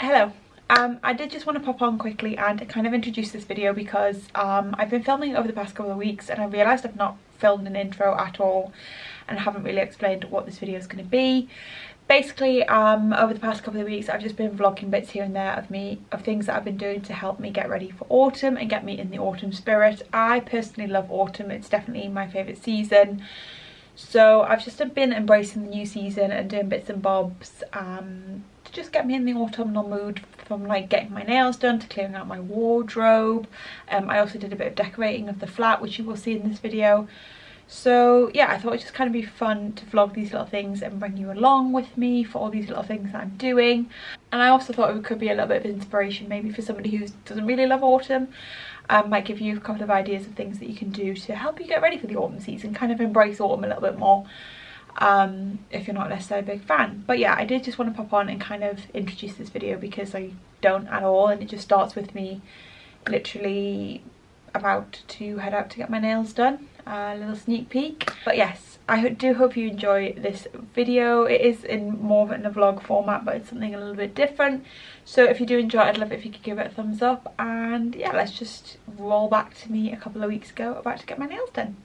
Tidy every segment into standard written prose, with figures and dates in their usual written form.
Hello. I did just want to pop on quickly and kind of introduce this video because I've been filming over the past couple of weeks and I realised I've not filmed an intro at all and I haven't really explained what this video is going to be. Basically, over the past couple of weeks I've just been vlogging bits here and there of things that I've been doing to help me get ready for autumn and get me in the autumn spirit. I personally love autumn, it's definitely my favourite season. So I've just been embracing the new season and doing bits and bobs to just get me in the autumnal mood, from like getting my nails done to clearing out my wardrobe. I also did a bit of decorating of the flat, which you will see in this video. So yeah, I thought it'd just kind of be fun to vlog these little things and bring you along with me for all these little things that I'm doing. And I also thought it could be a little bit of inspiration maybe for somebody who doesn't really love autumn. Might give you a couple of ideas of things that you can do to help you get ready for the autumn season, kind of embrace autumn a little bit more if you're not necessarily a big fan. But yeah, I did just want to pop on and kind of introduce this video because I don't at all, and it just starts with me literally about to head out to get my nails done. A little sneak peek. But yes, I do hope you enjoy this video. It is in more of a vlog format, but it's something a little bit different. So if you do enjoy it, I'd love it if you could give it a thumbs up. And yeah, let's just roll back to me a couple of weeks ago about to get my nails done.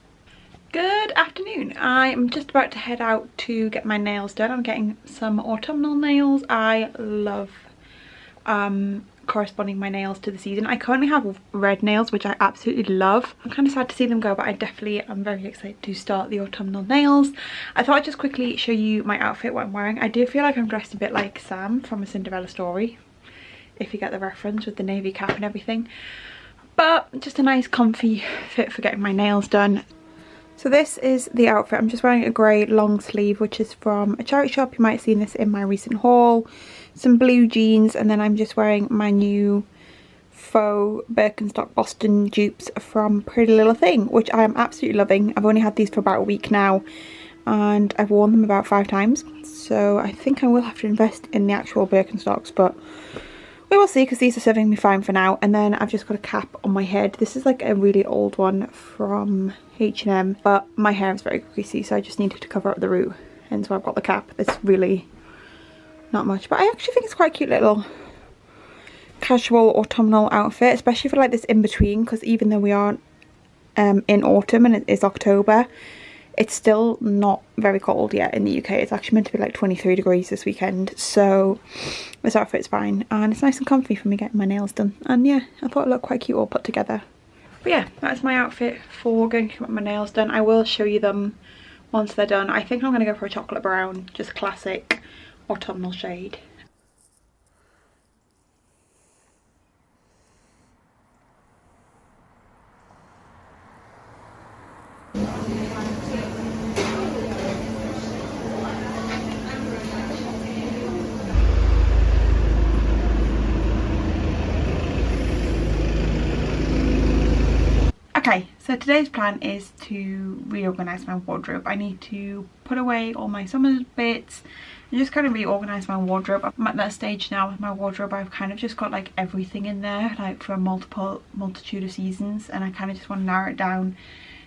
Good afternoon. I'm just about to head out to get my nails done. I'm getting some autumnal nails. I love corresponding my nails to the season. I currently have red nails, which I absolutely love. I'm kind of sad to see them go, but I definitely am very excited to start the autumnal nails. I thought I'd just quickly show you my outfit, what I'm wearing. I do feel like I'm dressed a bit like Sam from A Cinderella Story, if you get the reference, with the navy cap and everything. But just a nice comfy fit for getting my nails done. So this is the outfit. I'm just wearing a grey long sleeve, which is from a charity shop. You might have seen this in my recent haul. Some blue jeans, and then I'm just wearing my new faux Birkenstock Boston dupes from Pretty Little Thing, which I am absolutely loving. I've only had these for about a week now and I've worn them about 5 times. So I think I will have to invest in the actual Birkenstocks, but we will see because these are serving me fine for now. And then I've just got a cap on my head. This is like a really old one from H&M, but my hair is very greasy, so I just needed to cover up the root, and so I've got the cap. It's really not much, but I actually think it's quite a cute little casual autumnal outfit, especially for like this in between, because even though we aren't in autumn and it is October, it's still not very cold yet in the UK. It's actually meant to be like 23 degrees this weekend, so this outfit's fine and it's nice and comfy for me getting my nails done. And yeah, I thought it looked quite cute all put together. But yeah, that's my outfit for going to get my nails done. I will show you them once they're done. I think I'm going to go for a chocolate brown, just classic autumnal shade. Okay, so today's plan is to reorganise my wardrobe. I need to put away all my summer bits and just kind of reorganise my wardrobe. I'm at that stage now with my wardrobe. I've kind of just got like everything in there, like for a multitude of seasons, and I kind of just want to narrow it down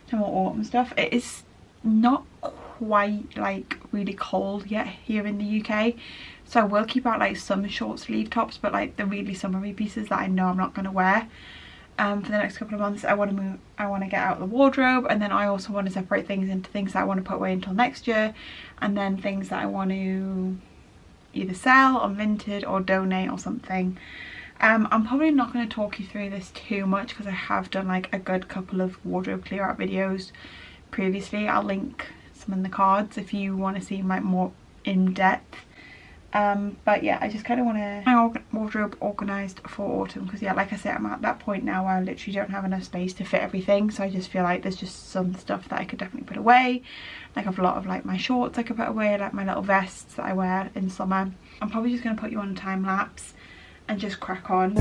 to more autumn stuff. It is not quite like really cold yet here in the UK, so I will keep out like some short sleeve tops, but like the really summery pieces that I know I'm not going to wear for the next couple of months. I want to get out the wardrobe, and then I also want to separate things into things that I want to put away until next year, and then things that I want to either sell on Vinted or donate or something. I'm probably not going to talk you through this too much because I have done like a good couple of wardrobe clear out videos previously. I'll link some in the cards if you want to see like more in depth. But yeah, I just kind of want to my wardrobe organised for autumn because yeah, like I said, I'm at that point now where I literally don't have enough space to fit everything, so I just feel like there's just some stuff that I could definitely put away. Like I've a lot of like my shorts I could put away, like my little vests that I wear in summer. I'm probably just going to put you on a time lapse and just crack on.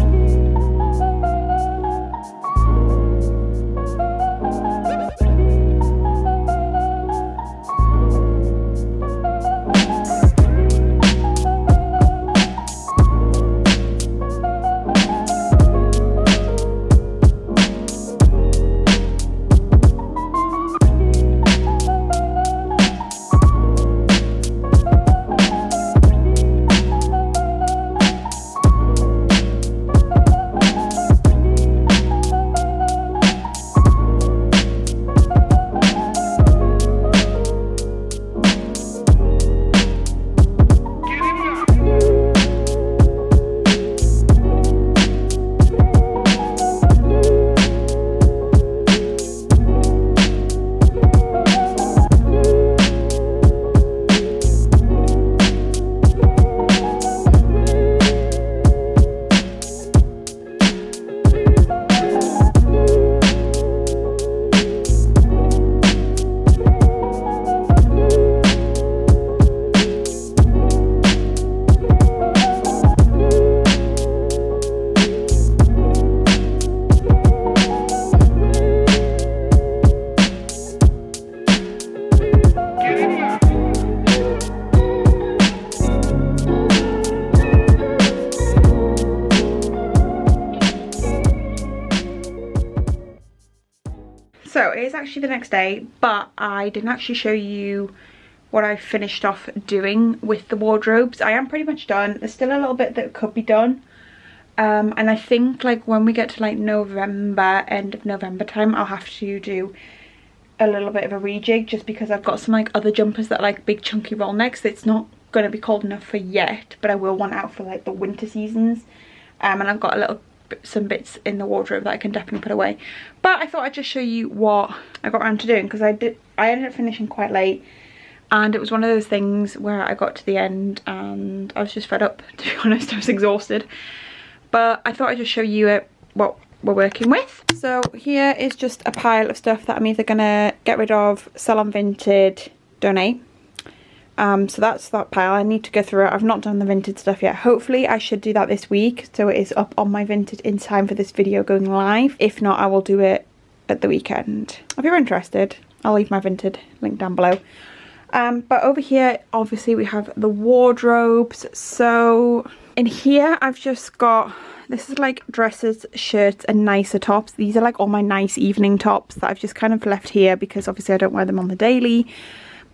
So it is actually the next day, but I didn't actually show you what I finished off doing with the wardrobes. I am pretty much done. There's still a little bit that could be done. And I think like when we get to like November, end of November time, I'll have to do a little bit of a rejig, just because I've got some like other jumpers that are like big chunky roll necks. It's not going to be cold enough for yet, but I will want out for like the winter seasons. And I've got some bits in the wardrobe that I can definitely put away. But I thought I'd just show you what I got around to doing, because I ended up finishing quite late, and it was one of those things where I got to the end and I was just fed up, to be honest. I was exhausted. But I thought I'd just show you what we're working with. So here is just a pile of stuff that I'm either gonna get rid of, sell on Vinted, donate. So that's that pile. I need to go through it. I've not done the Vinted stuff yet. Hopefully I should do that this week, so it is up on my Vinted in time for this video going live. If not, I will do it at the weekend. If you're interested, I'll leave my Vinted link down below. But over here, obviously we have the wardrobes. So in here I've just got, this is like dresses, shirts and nicer tops. These are like all my nice evening tops that I've just kind of left here, because obviously I don't wear them on the daily,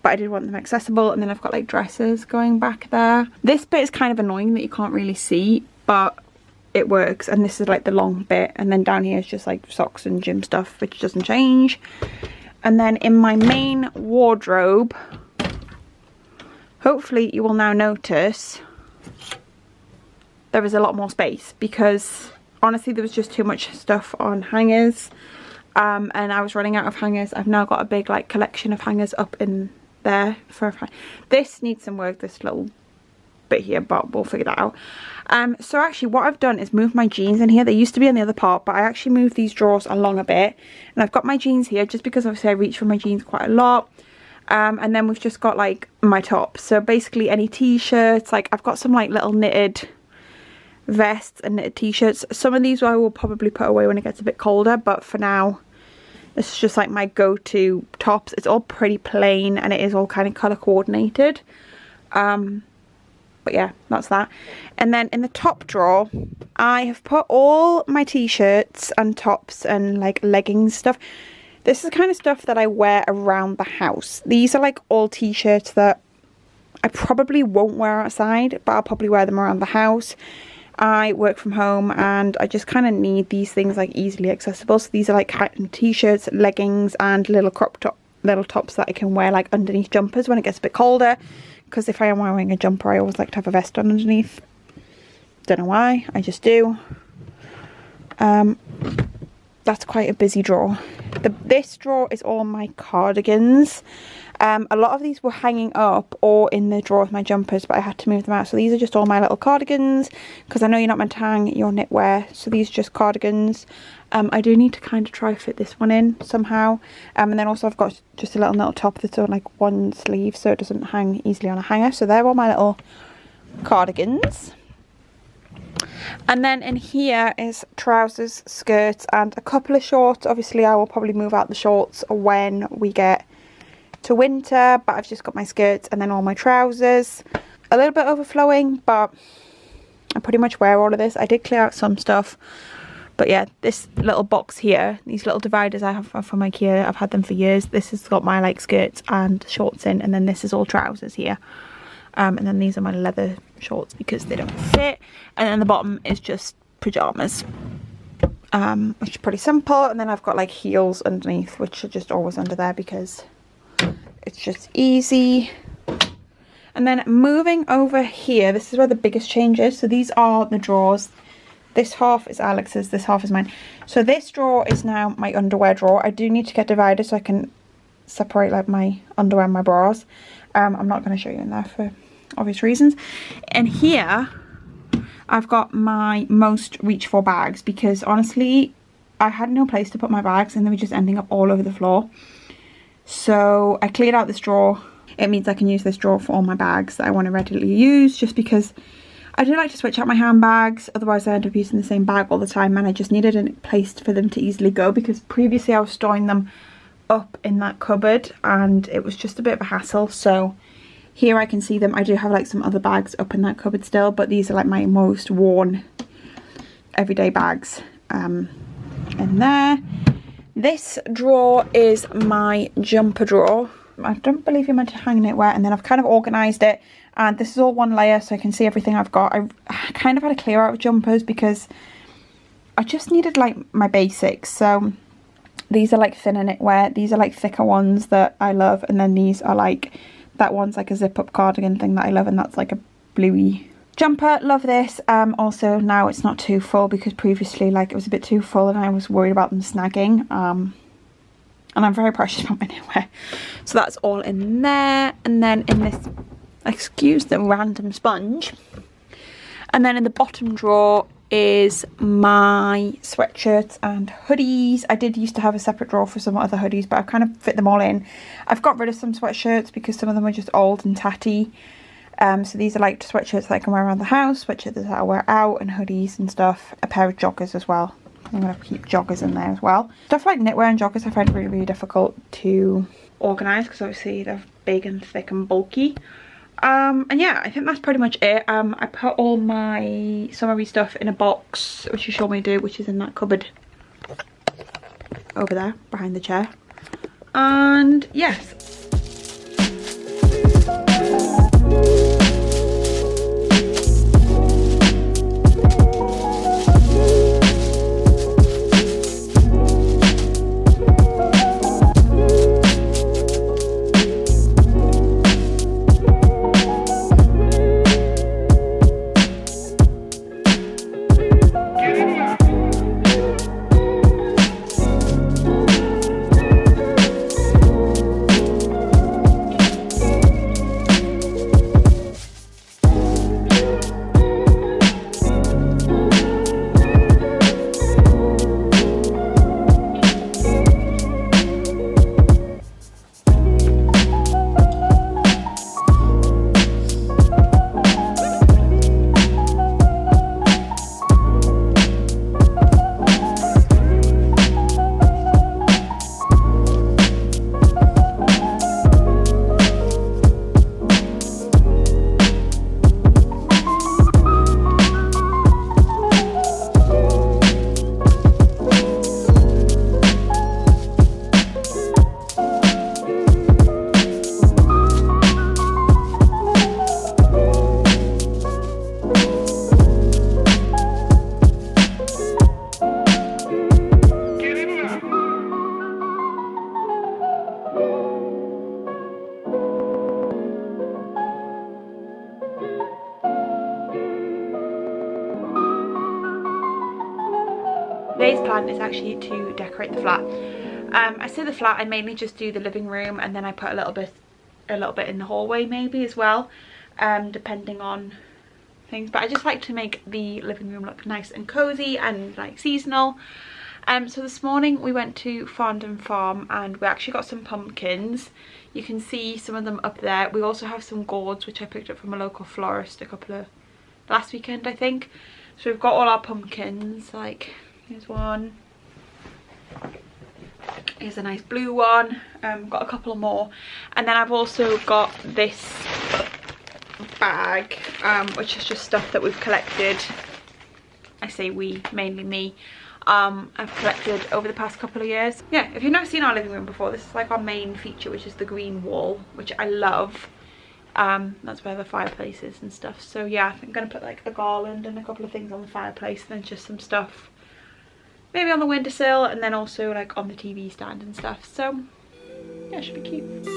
but I did want them accessible. And then I've got like dresses going back there. This bit is kind of annoying that you can't really see, but it works. And this is like the long bit, and then down here is just like socks and gym stuff, which doesn't change. And then in my main wardrobe, hopefully you will now notice there is a lot more space, because honestly there was just too much stuff on hangers, and I was running out of hangers. I've now got a big like collection of hangers up in there. This needs some work, this little bit here, but we'll figure that out. So actually what I've done is move my jeans in here. They used to be on the other part, but I actually moved these drawers along a bit, and I've got my jeans here just because obviously I reach for my jeans quite a lot. And then we've just got like my tops. So basically any t-shirts, like I've got some like little knitted vests and knitted t-shirts. Some of these I will probably put away when it gets a bit colder, but for now this is just like my go-to tops. It's all pretty plain and it is all kind of colour coordinated. But yeah, that's that. And then in the top drawer I have put all my t-shirts and tops and like leggings stuff. This is the kind of stuff that I wear around the house. These are like all t-shirts that I probably won't wear outside, but I'll probably wear them around the house. I work from home and I just kind of need these things like easily accessible. So these are like t-shirts, leggings and little tops that I can wear like underneath jumpers when it gets a bit colder. Because if I am wearing a jumper, I always like to have a vest on underneath. Don't know why, I just do. That's quite a busy drawer. This drawer is all my cardigans. A lot of these were hanging up or in the drawer of my jumpers, but I had to move them out. So these are just all my little cardigans, because I know you're not meant to hang your knitwear. So these are just cardigans. I do need to kind of try fit this one in somehow. And then also I've got just a little top that's on like one sleeve, so it doesn't hang easily on a hanger. So they're all my little cardigans. And then in here is trousers, skirts and a couple of shorts. Obviously I will probably move out the shorts when we get to winter, but I've just got my skirts and then all my trousers. A little bit overflowing, but I pretty much wear all of this. I did clear out some stuff, but yeah, this little box here, these little dividers I have from IKEA, I've had them for years. This has got my like skirts and shorts in, and then this is all trousers here. And then these are my leather shorts because they don't fit, and then the bottom is just pajamas, which is pretty simple. And then I've got like heels underneath, which are just always under there because it's just easy. And then moving over here, this is where the biggest change is. So these are the drawers. This half is Alex's, this half is mine. So this drawer is now my underwear drawer. I do need to get divided so I can separate like my underwear and my bras. I'm not going to show you in there for obvious reasons. And here I've got my most reach for bags, because honestly I had no place to put my bags and they were just ending up all over the floor. So I cleared out this drawer. It means I can use this drawer for all my bags that I want to readily use, just because I do like to switch out my handbags, otherwise I end up using the same bag all the time, and I just needed a place for them to easily go, because previously I was storing them up in that cupboard and it was just a bit of a hassle. So here I can see them. I do have like some other bags up in that cupboard still, but these are like my most worn everyday bags in there. This drawer is my jumper drawer. I don't believe you're meant to hang knitwear, and then I've kind of organised it, and this is all one layer so I can see everything I've got. I kind of had to clear out of jumpers because I just needed like my basics. So these are like thinner knitwear, these are like thicker ones that I love, and then these are like, that one's like a zip up cardigan thing that I love, and that's like a bluey jumper. Love this. Also now it's not too full, because previously like it was a bit too full and I was worried about them snagging. And I'm very precious about my knitwear. So that's all in there. And then in this, excuse the random sponge. And then in the bottom drawer is my sweatshirts and hoodies. I did used to have a separate drawer for some other hoodies, but I've kind of fit them all in. I've got rid of some sweatshirts because some of them are just old and tatty. So these are like sweatshirts that I can wear around the house, sweatshirts that I wear out, and hoodies and stuff. A pair of joggers as well. I'm going to keep joggers in there as well. Stuff like knitwear and joggers I find really, really difficult to organise because obviously they're big and thick and bulky. And yeah, I think that's pretty much it. I put all my summery stuff in a box, which you showed me to do, which is in that cupboard over there behind the chair. And yes. Today's plan is actually to decorate the flat. I say the flat, I mainly just do the living room, and then I put a little bit in the hallway maybe as well, depending on things. But I just like to make the living room look nice and cozy and like seasonal. So this morning we went to Farndon Farm and we actually got some pumpkins. You can see some of them up there. We also have some gourds which I picked up from a local florist last weekend I think. So we've got all our pumpkins, like here's one, here's a nice blue one, got a couple more, and then I've also got this bag which is just stuff that we've collected. I say we, mainly me. I've collected over the past couple of years. Yeah, if you've never seen our living room before, this is like our main feature, which is the green wall, which I love. That's where the fireplace is and stuff. So yeah, I think I'm gonna put like a garland and a couple of things on the fireplace, and then just some stuff maybe on the windowsill, and then also like on the TV stand and stuff. So yeah, it should be cute.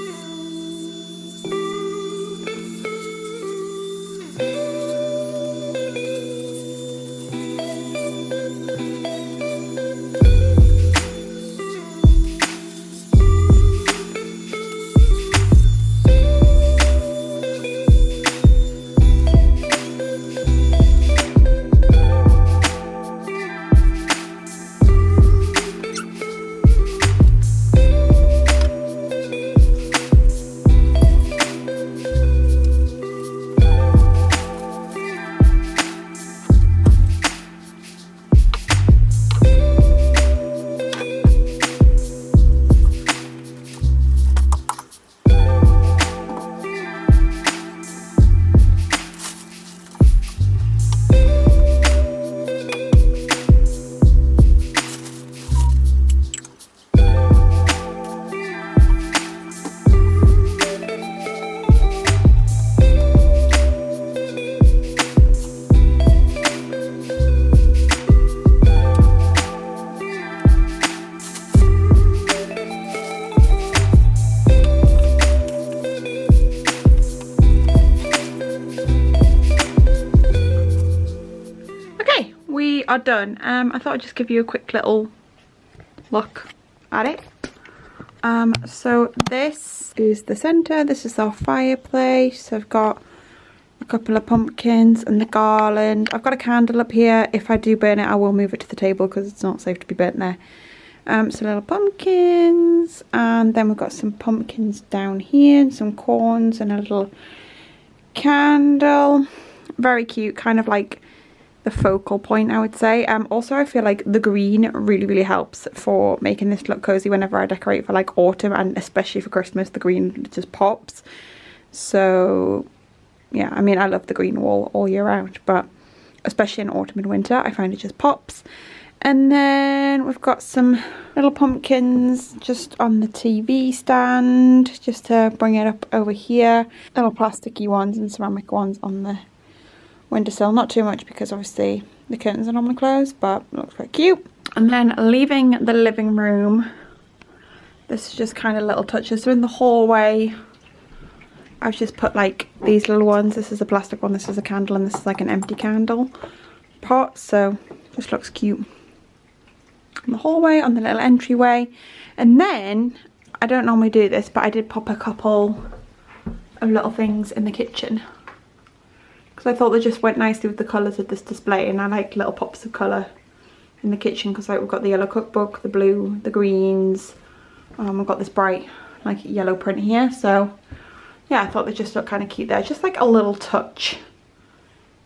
we are done. I thought I'd just give you a quick little look at it. So this is the centre, this is our fireplace. I've got a couple of pumpkins and the garland. I've got a candle up here. If I do burn it, I will move it to the table because it's not safe to be burnt there. So little pumpkins, and then we've got some pumpkins down here and some corns and a little candle. Very cute, kind of like the focal point, I would say. Also I feel like the green really helps for making this look cozy whenever I decorate for like autumn, and especially for Christmas. The green just pops. So yeah, I mean, I love the green wall all year round, but especially in autumn and winter I find it just pops. And then we've got some little pumpkins just on the TV stand, just to bring it up over here. Little plasticky ones and ceramic ones on the windowsill. Not too much because obviously the curtains are normally closed, but it looks quite cute. And then leaving the living room, this is just kind of little touches. So in the hallway, I've just put like these little ones. This is a plastic one, this is a candle, and this is like an empty candle pot. So just looks cute in the hallway, on the little entryway. And then, I don't normally do this, but I did pop a couple of little things in the kitchen because I thought they just went nicely with the colours of this display, and I like little pops of colour in the kitchen because like we've got the yellow cookbook, the blue, the greens, we've got this bright like yellow print here. So yeah, I thought they just look kind of cute there, just like a little touch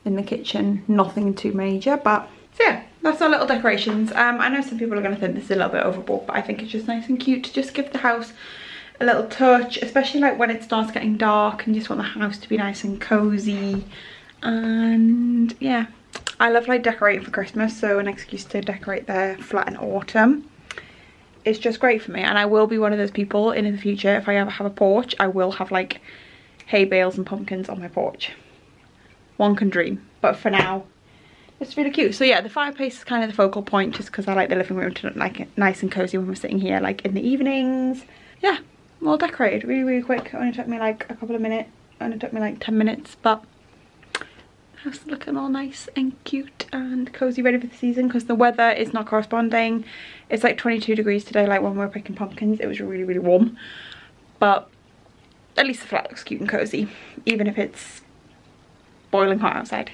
in the kitchen, nothing too major. But so yeah, that's our little decorations. I know some people are going to think this is a little bit overboard, but I think it's just nice and cute to just give the house a little touch, especially like when it starts getting dark and you just want the house to be nice and cozy. And yeah, I love like decorating for Christmas, so an excuse to decorate their flat in autumn is just great for me. And I will be one of those people in the future, if I ever have a porch, I will have like hay bales and pumpkins on my porch. One can dream, but for now it's really cute. So yeah, the fireplace is kind of the focal point, just because I like the living room to look like nice and cozy when we're sitting here like in the evenings. Yeah, all decorated really quick. It only took me like a couple of minutes, only took me like 10 minutes, but the house is looking all nice and cute and cozy, ready for the season, because the weather is not corresponding. It's like 22 degrees today, like when we were picking pumpkins. It was really warm, but at least the flat looks cute and cozy, even if it's boiling hot outside.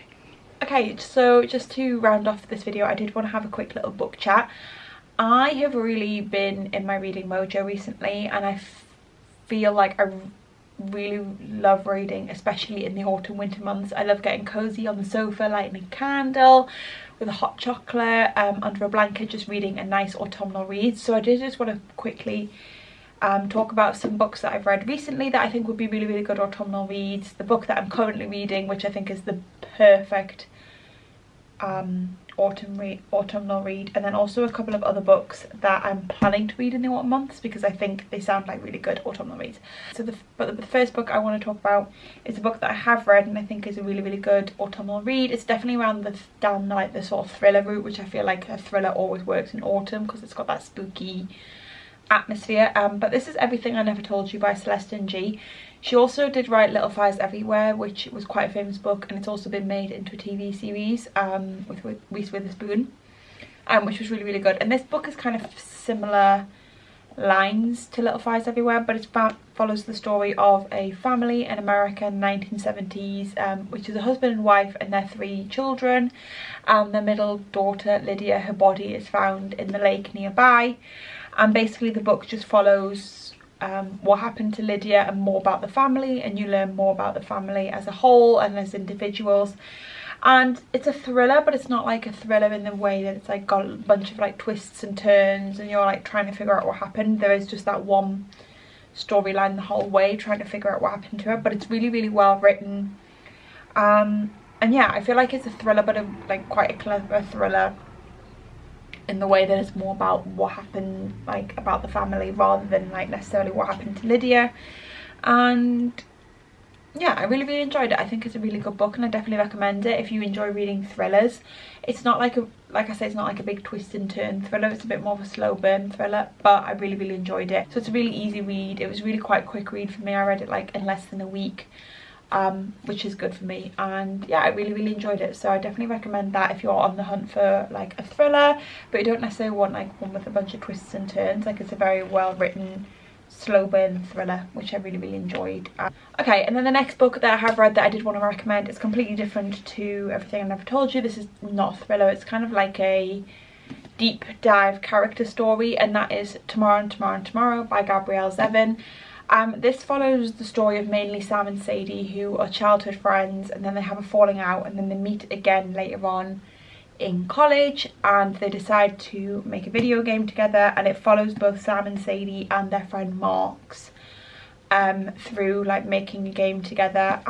Okay, so just to round off this video, I did want to have a quick little book chat. I have really been in my reading mojo recently, and I feel like I really love reading, especially in the autumn winter months. I love getting cozy on the sofa, lighting a candle with a hot chocolate under a blanket, just reading a nice autumnal read. So I did just want to quickly talk about some books that I've read recently that I think would be really good autumnal reads. The book that I'm currently reading, which I think is the perfect autumnal read, and then also a couple of other books that I'm planning to read in the autumn months because I think they sound like really good autumnal reads. So the first book I want to talk about is a book that I have read and I think is a really good autumnal read. It's definitely down like the sort of thriller route, which I feel like a thriller always works in autumn because it's got that spooky atmosphere. But this is Everything I Never Told You by Celeste G. She also did write Little Fires Everywhere, which was quite a famous book, and it's also been made into a TV series with Reese Witherspoon, which was really good. And this book is kind of similar lines to Little Fires Everywhere, but it follows the story of a family in America in the 1970s, which is a husband and wife and their 3 children. Their middle daughter, Lydia, her body is found in the lake nearby. And basically the book just follows what happened to Lydia and more about the family, and you learn more about the family as a whole and as individuals. And it's a thriller, but it's not like a thriller in the way that it's like got a bunch of like twists and turns and you're like trying to figure out what happened. There is just that one storyline the whole way, trying to figure out what happened to her, but it's really well written. And yeah, I feel like it's a thriller, but like quite a clever thriller in the way that it's more about what happened, like about the family, rather than like necessarily what happened to Lydia. And yeah, I really enjoyed it. I think it's a really good book and I definitely recommend it if you enjoy reading thrillers. It's not like like I said, it's not like a big twist and turn thriller. It's a bit more of a slow burn thriller, but I really enjoyed it. So it's a really easy read. It was really quite a quick read for me. I read it like in less than a week. which is good for me. And yeah, I really enjoyed it, so I definitely recommend that if you're on the hunt for like a thriller but you don't necessarily want like one with a bunch of twists and turns. Like, it's a very well written slow burn thriller, which I really enjoyed. Okay, and then the next book that I have read that I did want to recommend is completely different to everything I've never told you. This is not a thriller, it's kind of like a deep dive character story, and that is Tomorrow and Tomorrow and Tomorrow by Gabrielle Zevin. This follows the story of mainly Sam and Sadie, who are childhood friends, and then they have a falling out, and then they meet again later on in college, and they decide to make a video game together, and it follows both Sam and Sadie and their friend Marks through like making a game together.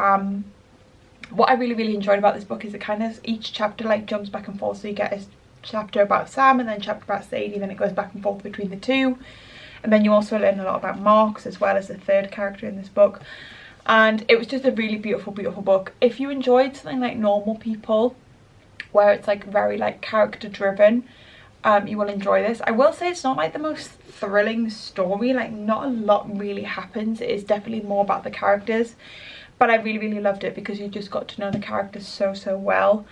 What I really enjoyed about this book is it kind of, each chapter like jumps back and forth, so you get a chapter about Sam and then a chapter about Sadie, then it goes back and forth between the two, and then you also learn a lot about Marks as well as the third character in this book. And it was just a really beautiful book. If you enjoyed something like Normal People, where it's like very like character driven, you will enjoy this. I will say it's not like the most thrilling story, like not a lot really happens. It is definitely more about the characters, but I really loved it because you just got to know the characters so well,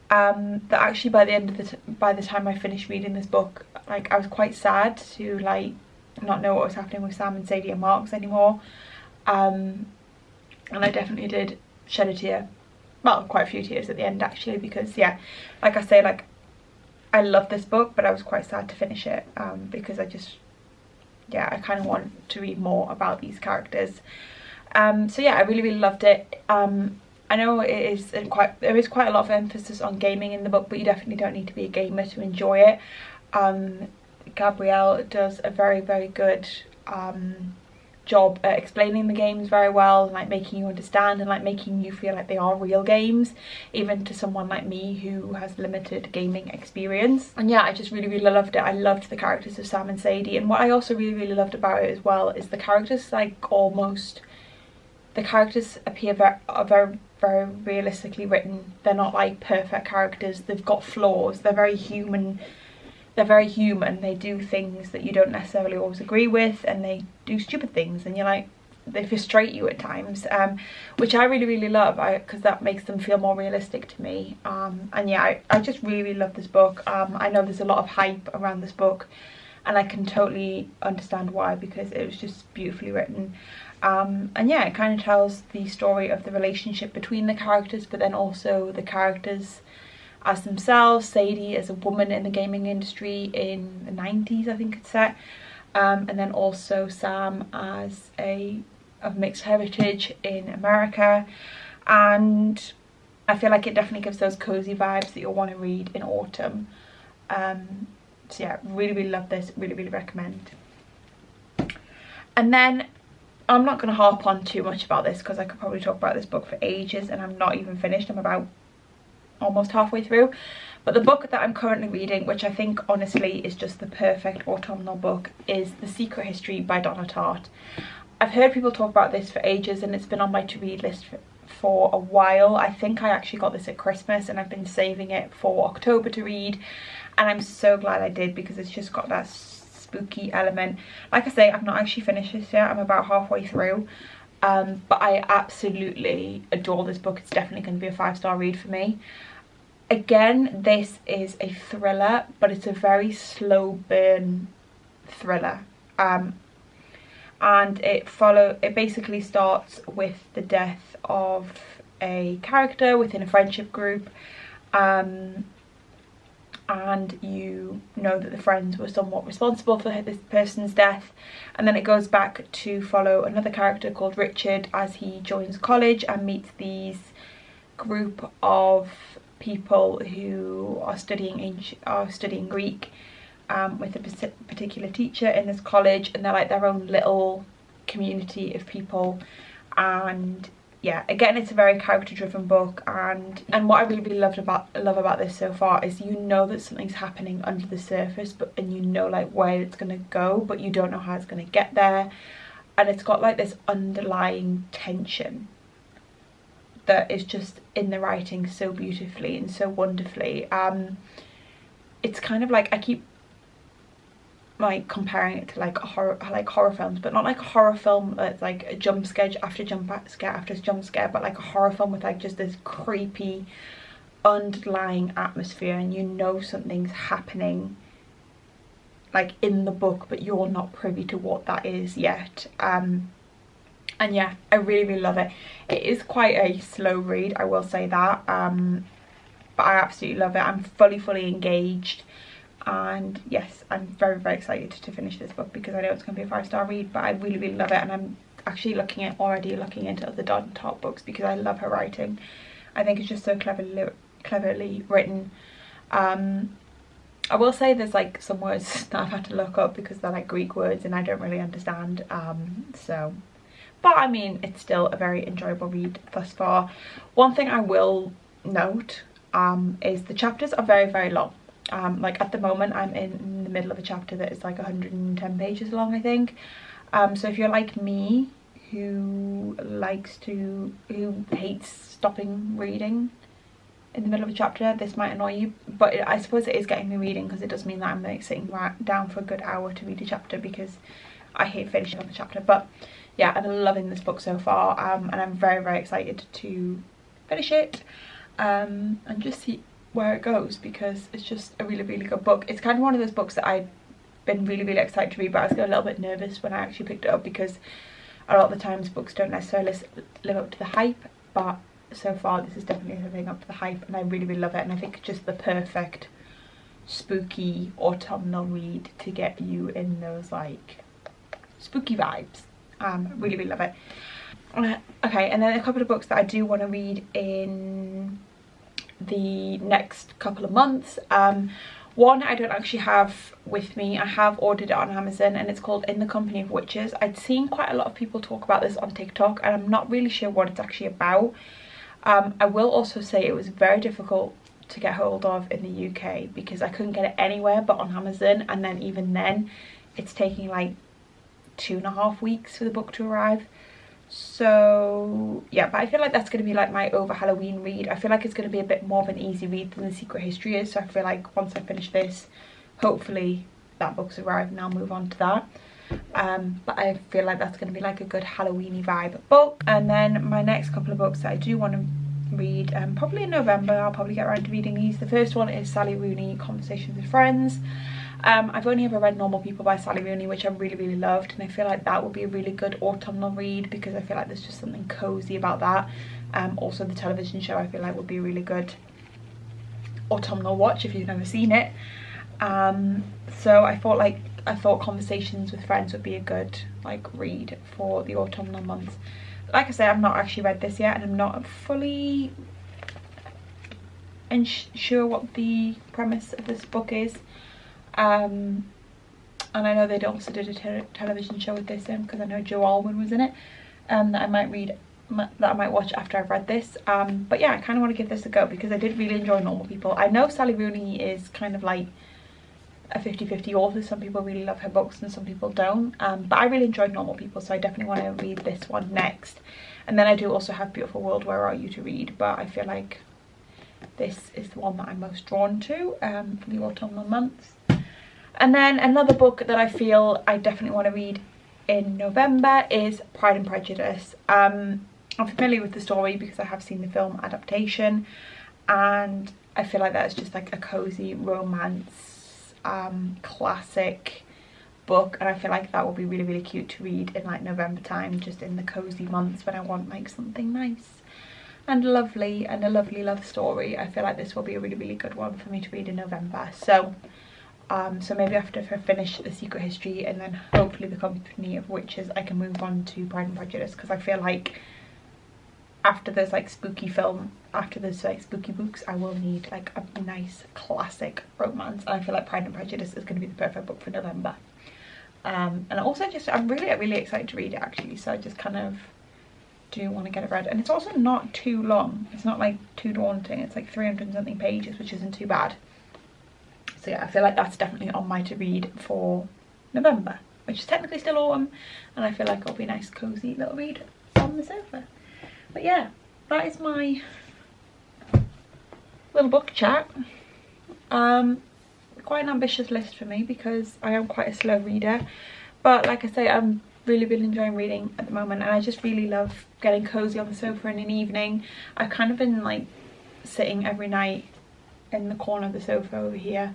that actually by the end of by the time I finished reading this book, like I was quite sad to like not know what was happening with Sam and Sadie and Marks anymore, and I definitely did shed a tear. Well, quite a few tears at the end actually, because yeah, like I say, like I love this book, but I was quite sad to finish it, because I just, yeah, I kind of want to read more about these characters. So yeah, I really loved it. I know there is quite a lot of emphasis on gaming in the book, but you definitely don't need to be a gamer to enjoy it. Gabrielle does a very good job at explaining the games very well, and like making you understand and like making you feel like they are real games, even to someone like me who has limited gaming experience. And yeah, I just really loved it. I loved the characters of Sam and Sadie, and what I also really loved about it as well is the characters, like almost the characters appear very realistically written. They're not like perfect characters, they've got flaws, they're very human. They do things that you don't necessarily always agree with, and they do stupid things, and you're like, they frustrate you at times, which I really love, because that makes them feel more realistic to me. And yeah, I just really love this book. I know there's a lot of hype around this book, and I can totally understand why, because it was just beautifully written. And yeah, it kind of tells the story of the relationship between the characters, but then also the characters as themselves. Sadie as a woman in the gaming industry in the 90s, I think it's set, and then also Sam as of mixed heritage in America. And I feel like it definitely gives those cozy vibes that you'll want to read in autumn. So yeah, really love this, really recommend. And then I'm not going to harp on too much about this, because I could probably talk about this book for ages, and I'm not even finished. I'm about almost halfway through. But the book that I'm currently reading, which I think honestly is just the perfect autumnal book, is The Secret History by Donna Tartt. I've heard people talk about this for ages, and it's been on my to-read list for a while. I think I actually got this at Christmas, and I've been saving it for October to read, and I'm so glad I did, because it's just got that spooky element. Like I say, I've not actually finished this yet. I'm about halfway through, but I absolutely adore this book. It's definitely going to be a 5-star read for me. Again, this is a thriller, but it's a very slow burn thriller, and it basically starts with the death of a character within a friendship group, and you know that the friends were somewhat responsible for this person's death. And then it goes back to follow another character called Richard as he joins college and meets these group of people who are studying Greek, with a particular teacher in this college, and they're like their own little community of people. And yeah, again, it's a very character driven book, and what I really love about this so far is, you know that something's happening under the surface, and you know like where it's gonna go, but you don't know how it's gonna get there. And it's got like this underlying tension that is just in the writing so beautifully and so wonderfully. It's kind of like, like comparing it to like horror films, but not like a horror film that's like a jump scare after jump scare after jump scare, but like a horror film with like just this creepy underlying atmosphere, and you know something's happening like in the book, but you're not privy to what that is yet. And yeah, I really love it. It is quite a slow read, I will say that, but I absolutely love it. I'm fully engaged. And yes, I'm very excited to finish this book because I know it's going to be a 5-star read, but I really love it. And I'm actually already looking into other Dawn Tartt books because I love her writing. I think it's just so cleverly written. I will say there's like some words that I've had to look up because they're like Greek words and I don't really understand, but I mean, it's still a very enjoyable read thus far. One thing I will note is the chapters are very long. Like at the moment I'm in the middle of a chapter that is like 110 pages long, I think. So if you're like me, who hates stopping reading in the middle of a chapter, this might annoy you, but I suppose it is getting me reading because it does mean that I'm like sitting down for a good hour to read a chapter because I hate finishing on the chapter. But yeah, I'm loving this book so far, and I'm very excited to finish it and just see where it goes because it's just a really good book. It's kind of one of those books that I've been really excited to read, but I was a little bit nervous when I actually picked it up because a lot of the times books don't necessarily live up to the hype, but so far this is definitely living up to the hype and I really love it. And I think it's just the perfect spooky autumnal read to get you in those like spooky vibes. Really love it. Okay, and then a couple of books that I do want to read in the next couple of months. One I don't actually have with me. I have ordered it on Amazon and it's called In the Company of Witches. I'd seen quite a lot of people talk about this on TikTok and I'm not really sure what it's actually about. I will also say it was very difficult to get hold of in the UK because I couldn't get it anywhere but on Amazon, and then even then it's taking like 2.5 weeks for the book to arrive. So yeah, but I feel like that's going to be like my over Halloween read. I feel like it's going to be a bit more of an easy read than The Secret History is, so I feel like once I finish this, hopefully that book's arrived and I'll move on to that. But I feel like that's going to be like a good Halloweeny vibe book. And then my next couple of books that I do want to read, probably in November, I'll probably get around to reading these. The first one is Sally Rooney, Conversations with Friends. I've only ever read Normal People by Sally Rooney, which I really loved, and I feel like that would be a really good autumnal read because I feel like there's just something cozy about that. Also the television show I feel like would be a really good autumnal watch if you've never seen it. So I thought Conversations with Friends would be a good like read for the autumnal months. Like I said, I've not actually read this yet and I'm not fully sure what the premise of this book is. And I know they also did a television show with this in because I know Joe Alwyn was in it, that I might watch after I've read this. But yeah, I kind of want to give this a go because I did really enjoy Normal People. I know Sally Rooney is kind of like a 50-50 author. Some people really love her books and some people don't, but I really enjoyed Normal People, so I definitely want to read this one next. And then I do also have Beautiful World, Where Are You to read, but I feel like this is the one that I'm most drawn to for the autumnal months. And then another book that I feel I definitely want to read in November is Pride and Prejudice. I'm familiar with the story because I have seen the film adaptation, and I feel like that's just like a cozy romance classic book, and I feel like that will be really cute to read in like November time, just in the cozy months when I want like something nice and lovely and a lovely love story. I feel like this will be a really good one for me to read in November. So maybe after I finish The Secret History and then hopefully The Company of Witches, I can move on to Pride and Prejudice, because I feel like after there's like spooky books, I will need like a nice classic romance, and I feel like Pride and Prejudice is going to be the perfect book for November. And also I'm really excited to read it actually, so I just kind of do want to get it read. And it's also not too long, it's not like too daunting, it's like 300 and something pages, which isn't too bad. So yeah, I feel like that's definitely on my to read for November, which is technically still autumn, and I feel like it'll be a nice cozy little read on the sofa. But yeah, that is my little book chat. quite an ambitious list for me because I am quite a slow reader, but like I say, I'm really enjoying reading at the moment, and I just really love getting cozy on the sofa in an evening. I've kind of been like sitting every night in the corner of the sofa over here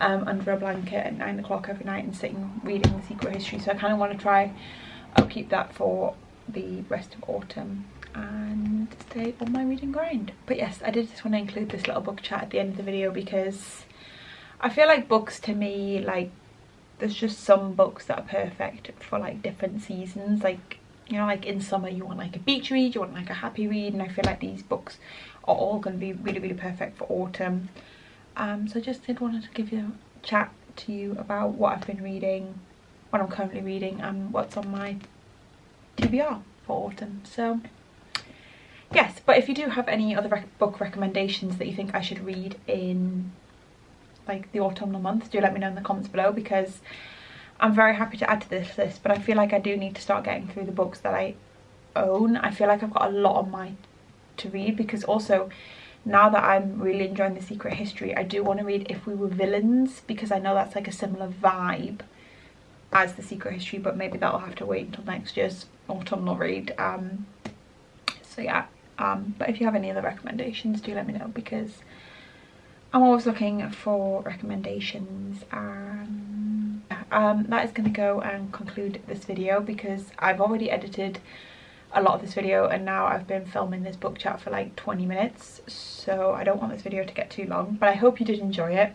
under a blanket at 9 o'clock every night and sitting reading The Secret History, so I kind of want to try upkeep that for the rest of autumn and stay on my reading grind. But yes, I did just want to include this little book chat at the end of the video because I feel like books, to me, like there's just some books that are perfect for like different seasons. Like, you know, like in summer you want like a beach read, you want like a happy read, and I feel like these books are all going to be really perfect for autumn. So I just did want to give you a chat to you about what I've been reading, what I'm currently reading, and what's on my TBR for autumn. So yes, but if you do have any other book recommendations that you think I should read in like the autumnal months, do let me know in the comments below, because I'm very happy to add to this list, but I feel like I do need to start getting through the books that I own. I feel like I've got a lot on my to read, because also now that I'm really enjoying The Secret History, I do want to read If We Were Villains, because I know that's like a similar vibe as The Secret History, but maybe that'll have to wait until next year's autumnal read. So yeah, but if you have any other recommendations, do let me know, because I'm always looking for recommendations. That is going to go and conclude this video, because I've already edited a lot of this video and now I've been filming this book chat for like 20 minutes, so I don't want this video to get too long, but I hope you did enjoy it.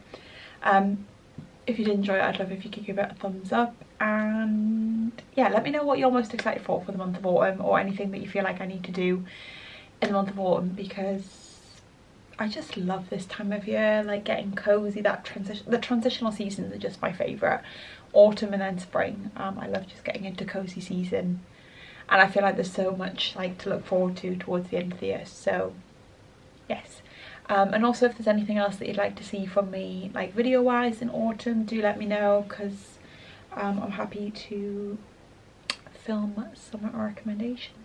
If you did enjoy it, I'd love if you could give it a thumbs up, and yeah, let me know what you're most excited for the month of autumn, or anything that you feel like I need to do in the month of autumn, because I just love this time of year, like getting cozy. The transitional seasons are just my favourite. Autumn and then spring. I love just getting into cozy season, and I feel like there's so much like to look forward to towards the end of the year. So yes, and also if there's anything else that you'd like to see from me, like video wise in autumn, do let me know, because I'm happy to film some recommendations.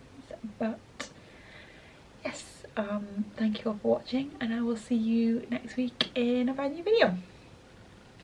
But yes, thank you all for watching, and I will see you next week in a brand new video.